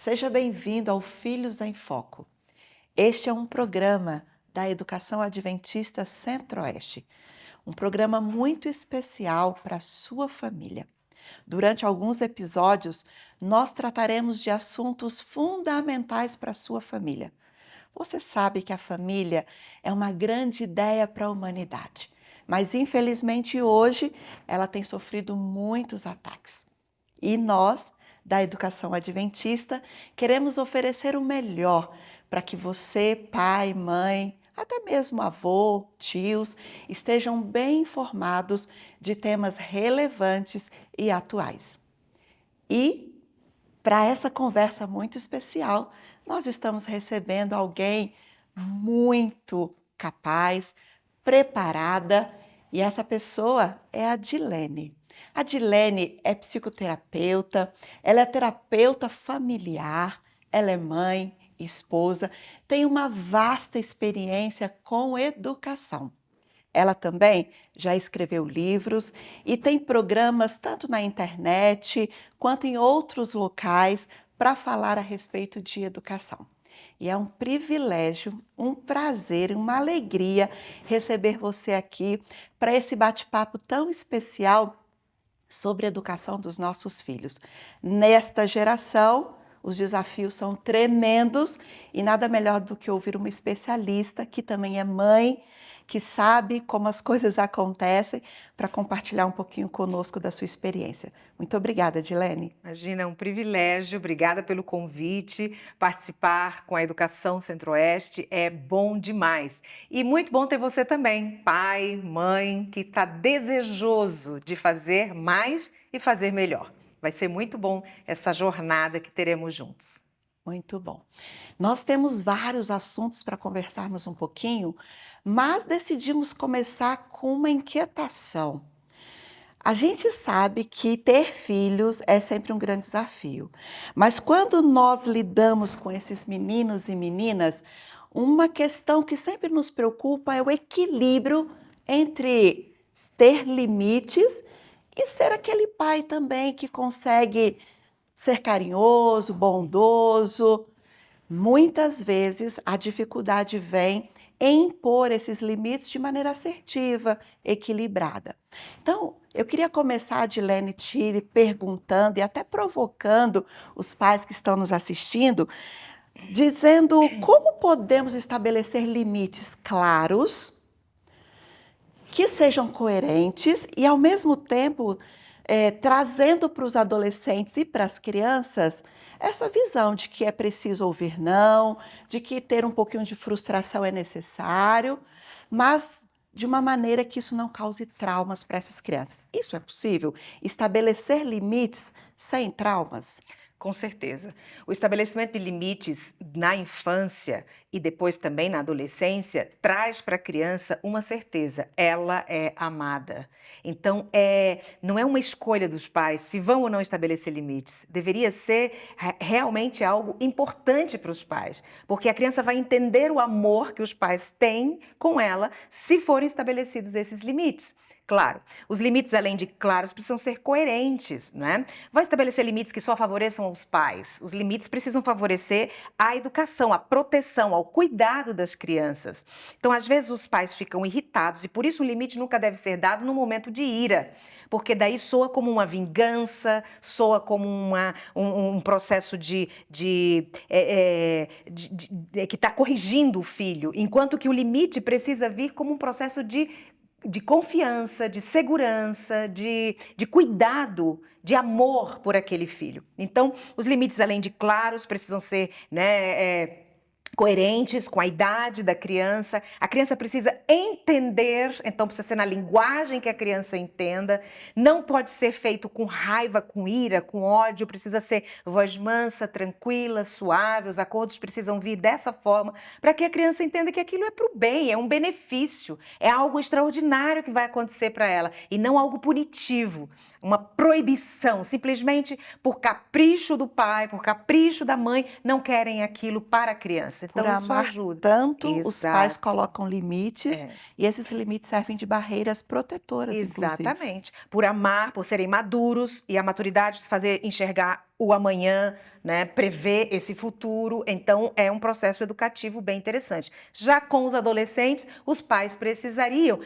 Seja bem-vindo ao Filhos em Foco. Este é um programa da Educação Adventista Centro-Oeste, um programa muito especial para a sua família. Durante alguns episódios, nós trataremos de assuntos fundamentais para a sua família. Você sabe que a família é uma grande ideia para a humanidade, mas infelizmente hoje ela tem sofrido muitos ataques. E nós, da Educação Adventista, queremos oferecer o melhor para que você, pai, mãe, até mesmo avô, tios, estejam bem informados de temas relevantes e atuais. E para essa conversa muito especial, nós estamos recebendo alguém muito capaz, preparada, e essa pessoa é a Dilene. A Dilene é psicoterapeuta, ela é terapeuta familiar, ela é mãe, esposa, tem uma vasta experiência com educação. Ela também já escreveu livros e tem programas tanto na internet quanto em outros locais para falar a respeito de educação. E é um privilégio, um prazer, uma alegria receber você aqui para esse bate-papo tão especial sobre a educação dos nossos filhos. Nesta geração, os desafios são tremendos e nada melhor do que ouvir uma especialista que também é mãe, que sabe como as coisas acontecem, para compartilhar um pouquinho conosco da sua experiência. Muito obrigada, Dilene. Imagina, é um privilégio. Obrigada pelo convite. Participar com a Educação Centro-Oeste é bom demais. E muito bom ter você também, pai, mãe, que está desejoso de fazer mais e fazer melhor. Vai ser muito bom essa jornada que teremos juntos. Muito bom. Nós temos vários assuntos para conversarmos um pouquinho, mas decidimos começar com uma inquietação. A gente sabe que ter filhos é sempre um grande desafio, mas quando nós lidamos com esses meninos e meninas, uma questão que sempre nos preocupa é o equilíbrio entre ter limites e ser aquele pai também que consegue ser carinhoso, bondoso. Muitas vezes a dificuldade vem em impor esses limites de maneira assertiva, equilibrada. Então, eu queria começar, Dilene, te perguntando e até provocando os pais que estão nos assistindo, dizendo como podemos estabelecer limites claros, que sejam coerentes e, ao mesmo tempo, trazendo para os adolescentes e para as crianças essa visão de que é preciso ouvir não, de que ter um pouquinho de frustração é necessário, mas de uma maneira que isso não cause traumas para essas crianças. Isso é possível? Estabelecer limites sem traumas? Com certeza. O estabelecimento de limites na infância e depois também na adolescência traz para a criança uma certeza: ela é amada. Então, não é uma escolha dos pais se vão ou não estabelecer limites. Deveria ser realmente algo importante para os pais, porque a criança vai entender o amor que os pais têm com ela se forem estabelecidos esses limites. Claro, os limites, além de claros, precisam ser coerentes, não é? Vai estabelecer limites que só favoreçam os pais. Os limites precisam favorecer a educação, a proteção, ao cuidado das crianças. Então, às vezes, os pais ficam irritados e por isso um limite nunca deve ser dado no momento de ira, porque daí soa como uma vingança, soa como um processo que está corrigindo o filho, enquanto que o limite precisa vir como um processo de confiança, de segurança, de cuidado, de amor por aquele filho. Então, os limites, além de claros, precisam ser, coerentes com a idade da criança. A criança precisa entender, então precisa ser na linguagem que a criança entenda. Não pode ser feito com raiva, com ira, com ódio. Precisa ser voz mansa, tranquila, suave. Os acordos precisam vir dessa forma para que a criança entenda que aquilo é para o bem, é um benefício, é algo extraordinário que vai acontecer para ela e não algo punitivo, uma proibição, simplesmente por capricho do pai, por capricho da mãe, não querem aquilo para a criança. Por Então, isso amar ajuda. tanto, os pais Exato. colocam limites É. e esses limites servem de barreiras protetoras, inclusive. Exatamente. Por amar, por serem maduros e a maturidade de fazer enxergar o amanhã, né, prever esse futuro. Então, é um processo educativo bem interessante. Já com os adolescentes, os pais precisariam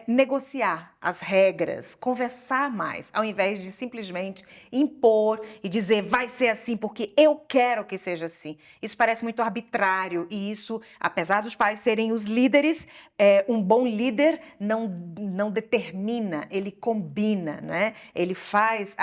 negociar as regras, conversar mais, ao invés de simplesmente impor e dizer vai ser assim porque eu quero que seja assim. Isso parece muito arbitrário e isso, apesar dos pais serem os líderes, um bom líder não determina, ele combina, né? Ele faz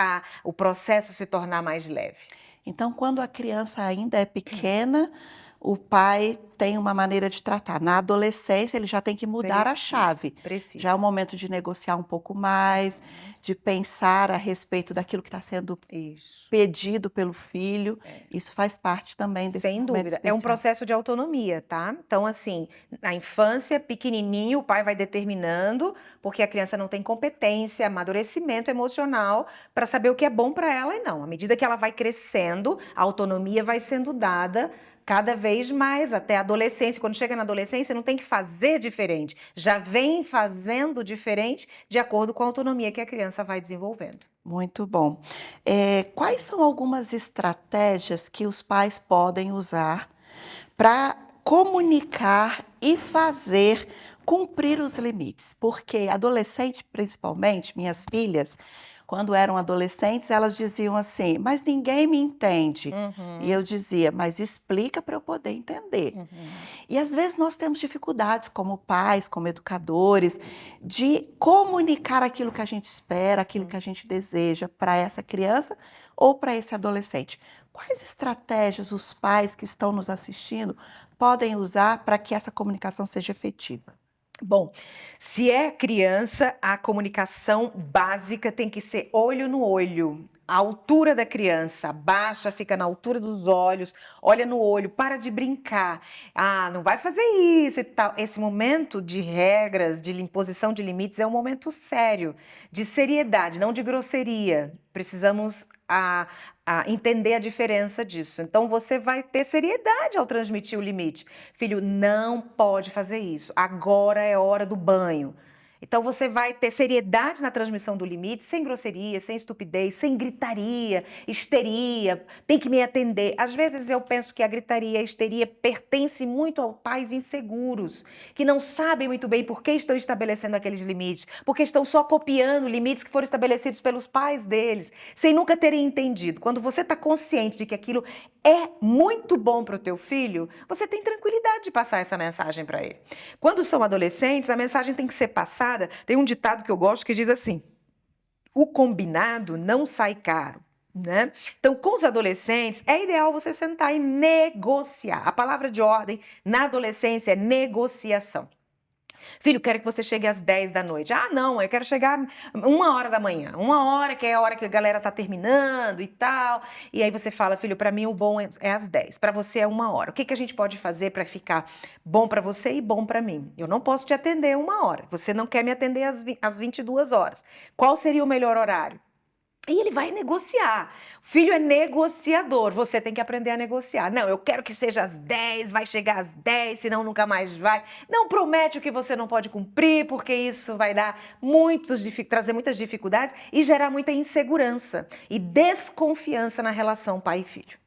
o processo se tornar mais leve. Então, quando a criança ainda é pequena, o pai tem uma maneira de tratar. Na adolescência, ele já tem que mudar a Precisa, chave. Já é o precisa. momento de negociar um pouco mais, Uhum. de pensar a respeito daquilo que está sendo Isso. pedido pelo filho. É. Isso faz parte também desse Sem momento dúvida. É um especial. processo de autonomia, tá? Então, assim, na infância, pequenininho, o pai vai determinando, porque a criança não tem competência, amadurecimento emocional para saber o que é bom para ela e não. À medida que ela vai crescendo, a autonomia vai sendo dada cada vez mais até a adolescência. Quando chega na adolescência, não tem que fazer diferente. Já vem fazendo diferente de acordo com a autonomia que a criança vai desenvolvendo. Muito bom. Quais são algumas estratégias que os pais podem usar para comunicar e fazer cumprir os limites? Porque adolescente, principalmente, minhas filhas, quando eram adolescentes, elas diziam assim: "Mas ninguém me entende". E eu Uhum, dizia: "Mas explica para eu poder entender". uhum. E às vezes nós temos dificuldades como pais, como educadores, de comunicar aquilo que a gente espera, aquilo que a gente deseja para essa criança ou para esse adolescente. Quais estratégias os pais que estão nos assistindo podem usar para que essa comunicação seja efetiva? Bom, se é criança, a comunicação básica tem que ser olho no olho. A altura da criança, baixa, fica na altura dos olhos, olha no olho, para de brincar. Ah, não vai fazer isso e tal. Esse momento de regras, de imposição de limites é um momento sério, de seriedade, não de grosseria. Precisamos entender a diferença disso. Então você vai ter seriedade ao transmitir o limite. Filho, não pode fazer isso. Agora é hora do banho. Então você vai ter seriedade na transmissão do limite, sem grosseria, sem estupidez, sem gritaria, histeria. Tem que me atender. Às vezes eu penso que a gritaria, a histeria pertence muito a pais inseguros, que não sabem muito bem por que estão estabelecendo aqueles limites, porque estão só copiando limites que foram estabelecidos pelos pais deles, sem nunca terem entendido. Quando você está consciente de que aquilo é muito bom para o teu filho, você tem tranquilidade de passar essa mensagem para ele. Quando são adolescentes, a mensagem tem que ser passada. Tem um ditado que eu gosto que diz assim: o combinado não sai caro. Né? Então, com os adolescentes, é ideal você sentar e negociar. A palavra de ordem na adolescência é negociação. Filho, quero que você chegue às 10 da noite. Ah, não, eu quero chegar 1 hora da manhã. 1 hora, que é a hora que a galera tá terminando e tal. E aí você fala, filho, para mim o bom é às 10. Para você é 1 hora. O que que a gente pode fazer para ficar bom para você e bom para mim? Eu não posso te atender 1 hora. Você não quer me atender às 22 horas. Qual seria o melhor horário? E ele vai negociar. O filho é negociador, você tem que aprender a negociar. Não, eu quero que seja às 10, vai chegar às 10, senão nunca mais vai. Não promete o que você não pode cumprir, porque isso vai dar trazer muitas dificuldades e gerar muita insegurança e desconfiança na relação pai e filho.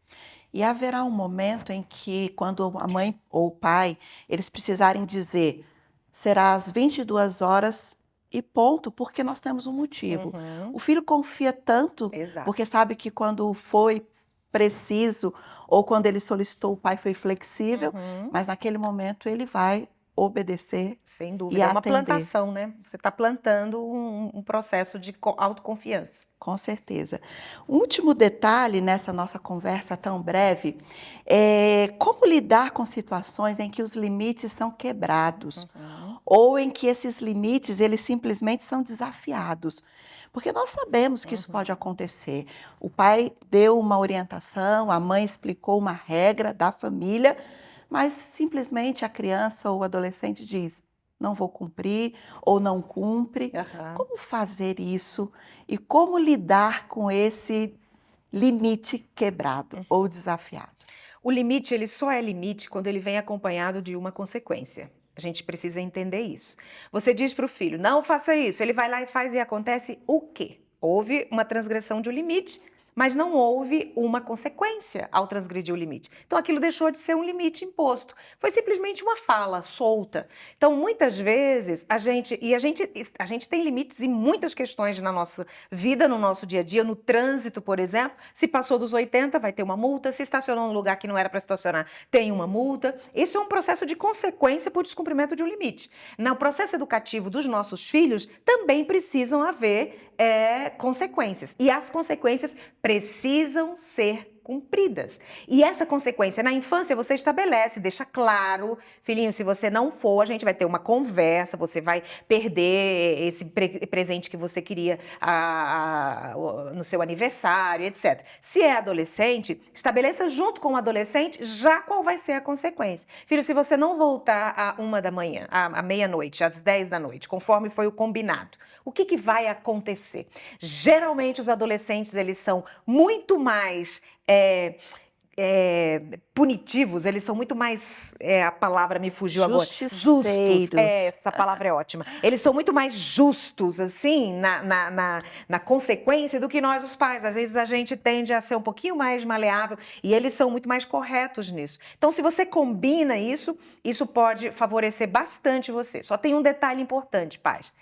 E haverá um momento em que, quando a mãe ou o pai, eles precisarem dizer: "Será às 22 horas e ponto", porque nós temos um motivo. O Uhum, filho confia tanto, porque exato. sabe que quando foi preciso ou quando ele solicitou, o pai foi flexível, Uhum. mas naquele momento ele vai obedecer Sem e dúvida, é uma atender. plantação, né? Você está plantando um processo de autoconfiança. Com certeza. Um último detalhe nessa nossa conversa tão breve é como lidar com situações em que os limites são quebrados Uhum, ou em que esses limites eles simplesmente são desafiados. Porque nós sabemos que isso pode uhum. acontecer. O pai deu uma orientação, a mãe explicou uma regra da família, mas simplesmente a criança ou o adolescente diz: "Não vou cumprir" ou não cumpre. Aham. Como fazer isso e como lidar com esse limite quebrado ou desafiado? O limite, ele só é limite quando ele vem acompanhado de uma consequência. A gente precisa entender isso. Você diz para o filho, não faça isso. Ele vai lá e faz e acontece o quê? Houve uma transgressão de um limite. mas não houve uma consequência ao transgredir o limite. Então aquilo deixou de ser um limite imposto. Foi simplesmente uma fala solta. Então muitas vezes a gente tem limites em muitas questões na nossa vida, no nosso dia a dia, no trânsito, por exemplo. Se passou dos 80, vai ter uma multa. Se estacionou num lugar que não era para estacionar, tem uma multa. Isso é um processo de consequência por descumprimento de um limite. No processo educativo dos nossos filhos, também precisam haver consequências. E as consequências precisam ser cumpridas. E essa consequência na infância você estabelece, deixa claro, filhinho, se você não for, a gente vai ter uma conversa, você vai perder esse presente que você queria no seu aniversário, etc. Se é adolescente, estabeleça junto com o adolescente já qual vai ser a consequência. Filho, se você não voltar à 1 da manhã, à meia-noite, às 10 da noite, conforme foi o combinado, o que vai acontecer? Geralmente os adolescentes eles são muito mais punitivos, eles são muito mais, a palavra me fugiu agora, justos, Justiceiros. essa palavra é ótima. Eles são muito mais justos, assim, na consequência do que nós, os pais. Às vezes a gente tende a ser um pouquinho mais maleável e eles são muito mais corretos nisso. Então, se você combina isso, isso pode favorecer bastante você. Só tem um detalhe importante, pais.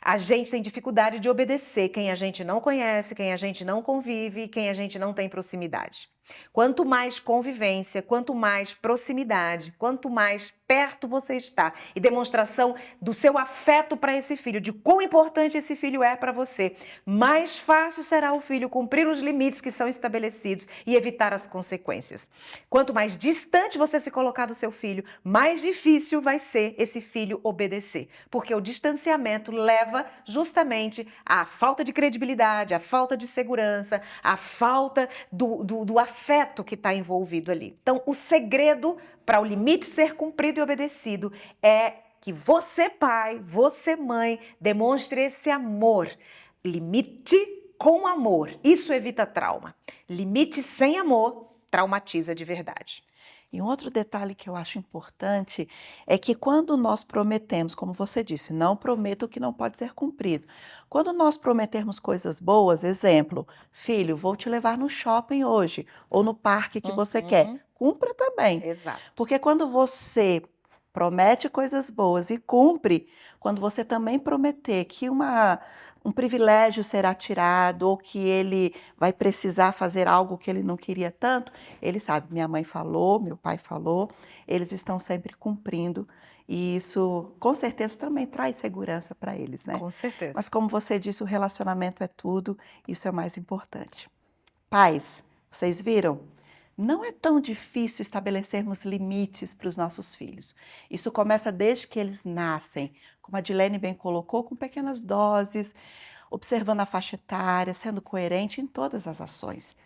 A gente tem dificuldade de obedecer quem a gente não conhece, quem a gente não convive, quem a gente não tem proximidade. Quanto mais convivência, quanto mais proximidade, quanto mais perto você está e demonstração do seu afeto para esse filho, de quão importante esse filho é para você, mais fácil será o filho cumprir os limites que são estabelecidos e evitar as consequências. Quanto mais distante você se colocar do seu filho, mais difícil vai ser esse filho obedecer, porque o distanciamento leva justamente à falta de credibilidade, à falta de segurança, à falta do afeto que está envolvido ali. Então, o segredo para o limite ser cumprido e obedecido é que você, pai, você, mãe, demonstre esse amor. Limite com amor. Isso evita trauma. Limite sem amor traumatiza de verdade. E um outro detalhe que eu acho importante é que quando nós prometemos, como você disse, não prometa o que não pode ser cumprido. Quando nós prometermos coisas boas, exemplo, filho, vou te levar no shopping hoje, ou no parque que você quer, Uhum. cumpra também. Exato. Porque quando você promete coisas boas e cumpre, quando você também prometer que um privilégio será tirado ou que ele vai precisar fazer algo que ele não queria tanto, ele sabe, minha mãe falou, meu pai falou, eles estão sempre cumprindo e isso com certeza também traz segurança para eles, né? Com certeza. Mas como você disse, o relacionamento é tudo, isso é o mais importante. Pais, vocês viram? Não é tão difícil estabelecermos limites para os nossos filhos. Isso começa desde que eles nascem, como a Dilene bem colocou, com pequenas doses, observando a faixa etária, sendo coerente em todas as ações.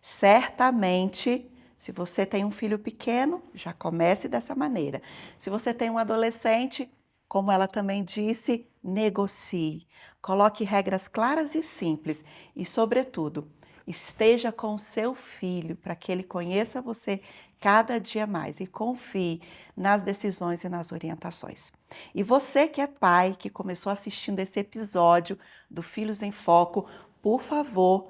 Certamente, se você tem um filho pequeno, já comece dessa maneira. Se você tem um adolescente, como ela também disse, negocie. Coloque regras claras e simples e, sobretudo, esteja com o seu filho para que ele conheça você cada dia mais e confie nas decisões e nas orientações. E você que é pai, que começou assistindo esse episódio do Filhos em Foco, por favor,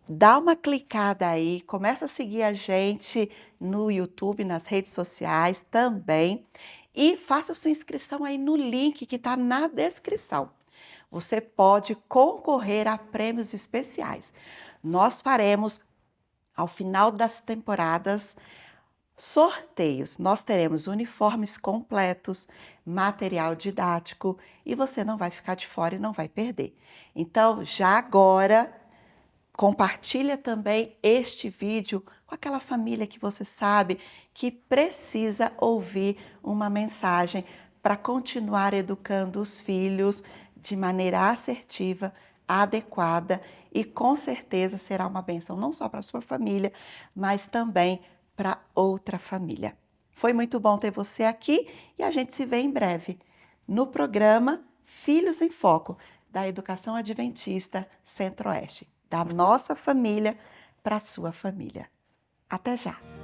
dá uma clicada aí, começa a seguir a gente no YouTube, nas redes sociais também e faça sua inscrição aí no link que está na descrição. Você pode concorrer a prêmios especiais. Nós faremos, ao final das temporadas, sorteios. Nós teremos uniformes completos, material didático e você não vai ficar de fora e não vai perder. Então, já agora, compartilha também este vídeo com aquela família que você sabe que precisa ouvir uma mensagem para continuar educando os filhos de maneira assertiva, adequada e com certeza será uma bênção não só para a sua família, mas também para outra família. Foi muito bom ter você aqui e a gente se vê em breve no programa Filhos em Foco, da Educação Adventista Centro-Oeste, da nossa família para a sua família. Até já!